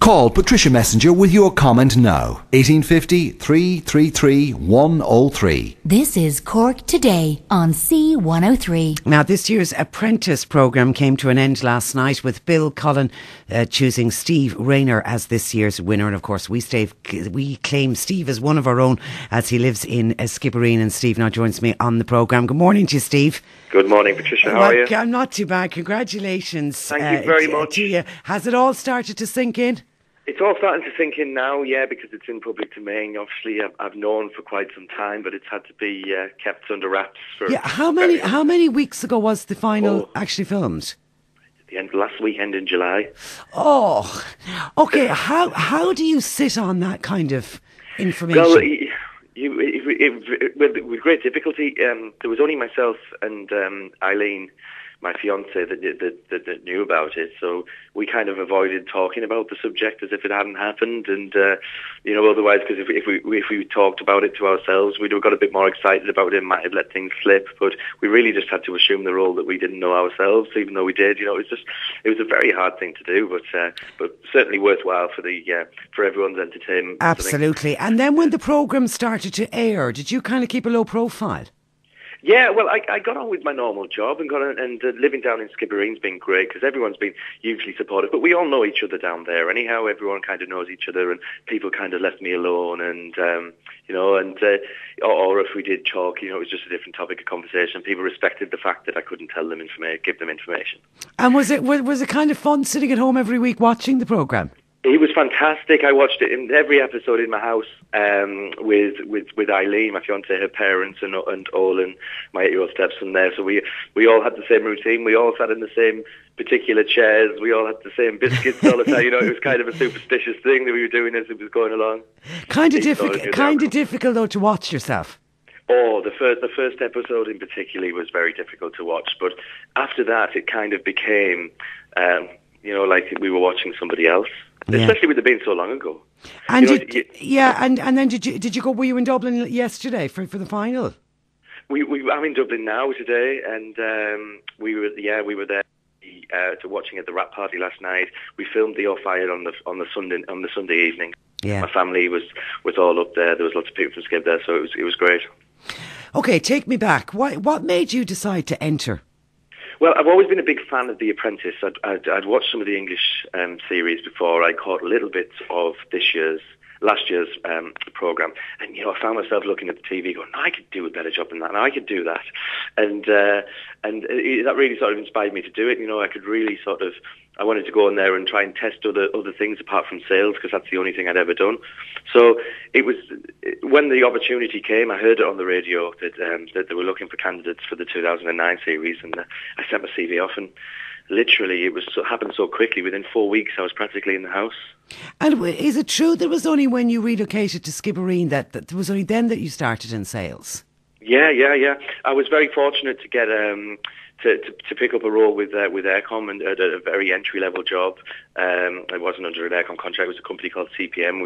Call Patricia Messenger with your comment now. 1850 333 103. This is Cork Today on C103. Now, this year's Apprentice programme came to an end last night with Bill Cullen choosing Steve Rayner as this year's winner. And of course, we claim Steve as one of our own as he lives in Skibbereen. And Steve now joins me on the programme. Good morning to you, Steve. Good morning, Patricia. How are you? I'm not too bad. Congratulations. Thank you very much. To you. Has it all started to sink in? It's all starting to sink in now, yeah, because it's in public domain. Obviously, I've known for quite some time, but it's had to be kept under wraps. How many weeks ago was the final actually filmed? At the end last weekend in July. Oh, okay. How do you sit on that kind of information? Well, with great difficulty. There was only myself and Eileen, my fiance, that knew about it, so we kind of avoided talking about the subject as if it hadn't happened, and otherwise, because if we talked about it to ourselves, we'd have got a bit more excited about it, might have let things slip, but we really just had to assume the role that we didn't know ourselves, even though we did. It was a very hard thing to do, but certainly worthwhile for everyone's entertainment. Absolutely. And then when the programme started to air, did you kind of keep a low profile? Yeah, well, I got on with my normal job and living down in Skibbereen's been great because everyone's been hugely supportive. But we all know each other down there. Anyhow, everyone kind of knows each other, and people kind of left me alone. And or if we did talk, it was just a different topic of conversation. People respected the fact that I couldn't tell them give them information. And was it kind of fun sitting at home every week watching the programme? It was fantastic. I watched it in every episode in my house with Eileen, my fiancée, her parents, and Olin, my 8-year-old stepson there. So we all had the same routine. We all sat in the same particular chairs. We all had the same biscuits all the time. It was kind of a superstitious thing that we were doing as it was going along. Kind of difficult though to watch yourself. Oh, the first episode in particular was very difficult to watch. But after that, it kind of became, like we were watching somebody else. Yeah. Especially with it being so long ago. And and then did you go? Were you in Dublin yesterday for the final? I'm in Dublin now today, and we were there to watching at the wrap party last night. We filmed the Off-Fire on the Sunday evening. Yeah, my family was all up there. There was lots of people from Skib there, so it was great. Okay, take me back. What made you decide to enter? Well, I've always been a big fan of The Apprentice. I'd watched some of the English series before. I caught little bits of last year's programme, and I found myself looking at the TV, going, "I could do a better job than that. I could do that," and that really sort of inspired me to do it. I could really I wanted to go in there and try and test other things apart from sales, because that's the only thing I'd ever done. So it was when the opportunity came. I heard it on the radio that they were looking for candidates for the 2009 series, and I sent my CV off, and literally it happened so quickly. Within 4 weeks, I was practically in the house. And is it true there was only when you relocated to Skibbereen that there was only then that you started in sales? Yeah. I was very fortunate to get to pick up a role with Aircom, and at a very entry level job. I wasn't under an Aircom contract. It was a company called CPM.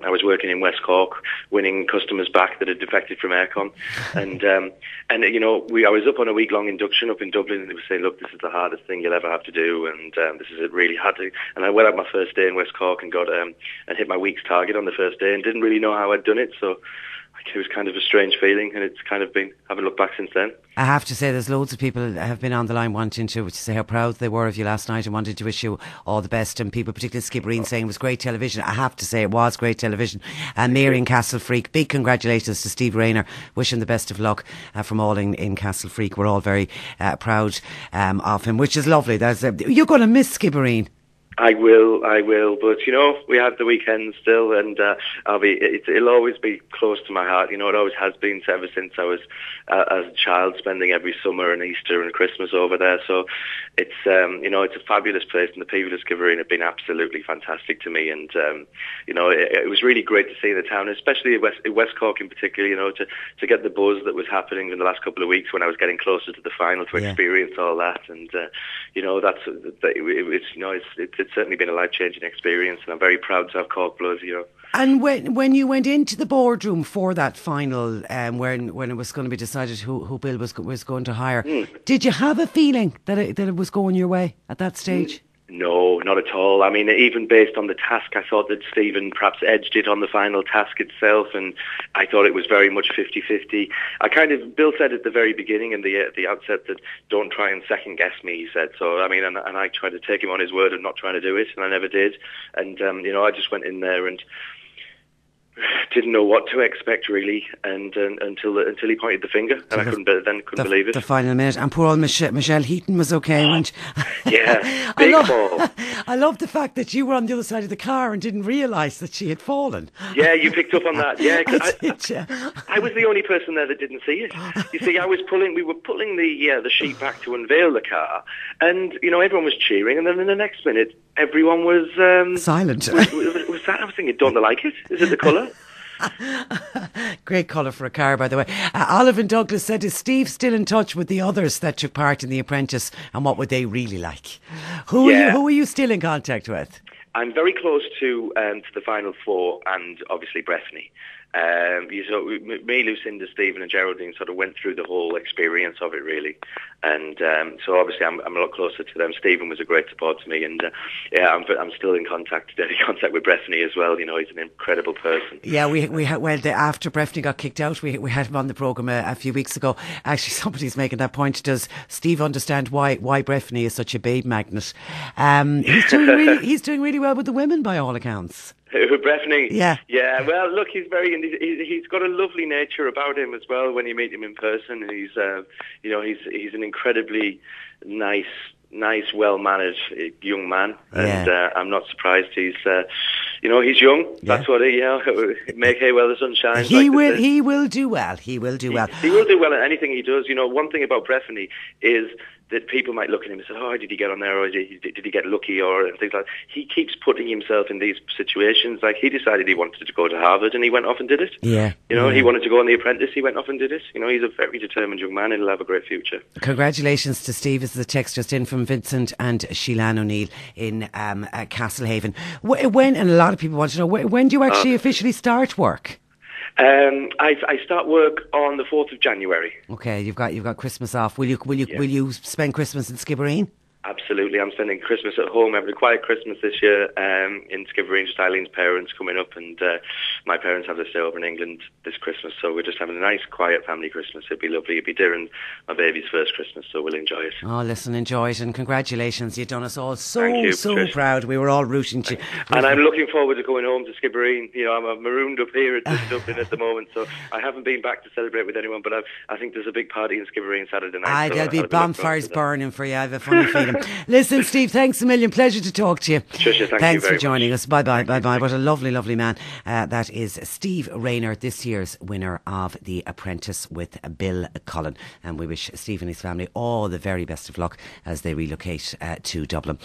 I was working in West Cork, winning customers back that had defected from Aircom, and I was up on a week long induction up in Dublin, and they were saying, "Look, this is the hardest thing you'll ever have to do, and this is really hard to." And I went out my first day in West Cork and got and hit my week's target on the first day, and didn't really know how I'd done it. So it was kind of a strange feeling, and it's kind of been, haven't looked back since then. I have to say there's loads of people that have been on the line wanting to say how proud they were of you last night and wanted to wish you all the best, and people, particularly Skibbereen, saying it was great television. I have to say it was great television. And Mary in Castle Freak, big congratulations to Steve Rayner, wishing the best of luck from all in Castle Freak. We're all very proud of him, which is lovely. You're going to miss Skibbereen. I will, but we have the weekend still, and it'll always be close to my heart. It always has been ever since I was as a child, spending every summer and Easter and Christmas over there. So it's it's a fabulous place, and the people of Skibbereen have been absolutely fantastic to me. And it was really great to see the town, especially in West Cork in particular. To get the buzz that was happening in the last couple of weeks when I was getting closer to the final, to experience all that, and it's certainly been a life-changing experience, and I'm very proud to have Cork blood. And when you went into the boardroom for that final, when it was going to be decided who Bill was going to hire, did you have a feeling that it was going your way at that stage? No, not at all. I mean, even based on the task, I thought that Stephen perhaps edged it on the final task itself, and I thought it was very much 50-50. Bill said at the very beginning and the outset that don't try and second guess me, he said. So, I mean, and I tried to take him on his word and not trying to do it, and I never did. And, I just went in there and didn't know what to expect really, and until he pointed the finger, and I couldn't believe it. The final minute, and poor old Michelle Heaton was okay, wasn't she? Yeah, big fall. I love the fact that you were on the other side of the car and didn't realise that she had fallen. Yeah, you picked up on that. Yeah, I I was the only person there that didn't see it. You see, we were pulling the sheet back to unveil the car, and everyone was cheering, and then in the next minute, everyone was silent. Was that? I was thinking, don't they like it? Is it the colour? Great colour for a car, by the way. Olive and Douglas said, is Steve still in touch with the others that took part in The Apprentice, and what would they really like? Who are you still in contact with? I'm very close to the final four, and obviously Breffney. Me, Lucinda, Stephen and Geraldine sort of went through the whole experience of it really, and so obviously I'm a lot closer to them. Stephen was a great support to me, and I'm still in contact with Breffney as well. He's an incredible person. Yeah, after Breffney got kicked out, we had him on the programme a few weeks ago. Actually, somebody's making that point. Does Steve understand why Breffney is such a babe magnet? He's doing really well with the women by all accounts. Breffney? Yeah. Well, look, he's he's got a lovely nature about him as well. When you meet him in person, he's an incredibly nice, well-managed young man, and I'm not surprised he's young. That's what make hay while the sun shines. He will do well. He will do well. He will do well in anything he does. One thing about Breffney is that people might look at him and say, "Oh, did he get on there, or did he get lucky, or things like that?" He keeps putting himself in these situations. Like, he decided he wanted to go to Harvard, and he went off and did it. Yeah. He wanted to go on The Apprentice, he went off and did it. He's a very determined young man, and he'll have a great future. Congratulations to Steve. This is a text just in from Vincent and Sheelan O'Neill in Castlehaven. And a lot of people want to know, when do you actually officially start work? I start work on the 4th of January. Okay, you've got Christmas off. Will you spend Christmas in Skibbereen? Absolutely. I'm spending Christmas at home. Having a quiet Christmas this year in Skibbereen. Just Eileen's parents coming up, and my parents have to stay over in England this Christmas, so we're just having a nice quiet family Christmas. It'd be lovely. It'd be Darren, my baby's first Christmas, so we'll enjoy it. Oh, listen, enjoy it, and congratulations. You've done us all so Trish. proud. We were all rooting to you. And I'm looking forward to going home to Skibbereen. I'm marooned up here at Dublin at the moment, so I haven't been back to celebrate with anyone, but I think there's a big party in Skibbereen Saturday night. There'll be bonfires burning for you. I have a funny feeling. Listen, Steve, thanks a million. Pleasure to talk to you. Patricia, thanks you for joining much. us. Bye-bye. What a lovely man. That is Steve Rayner, this year's winner of The Apprentice with Bill Cullen. And we wish Steve and his family all the very best of luck as they relocate to Dublin.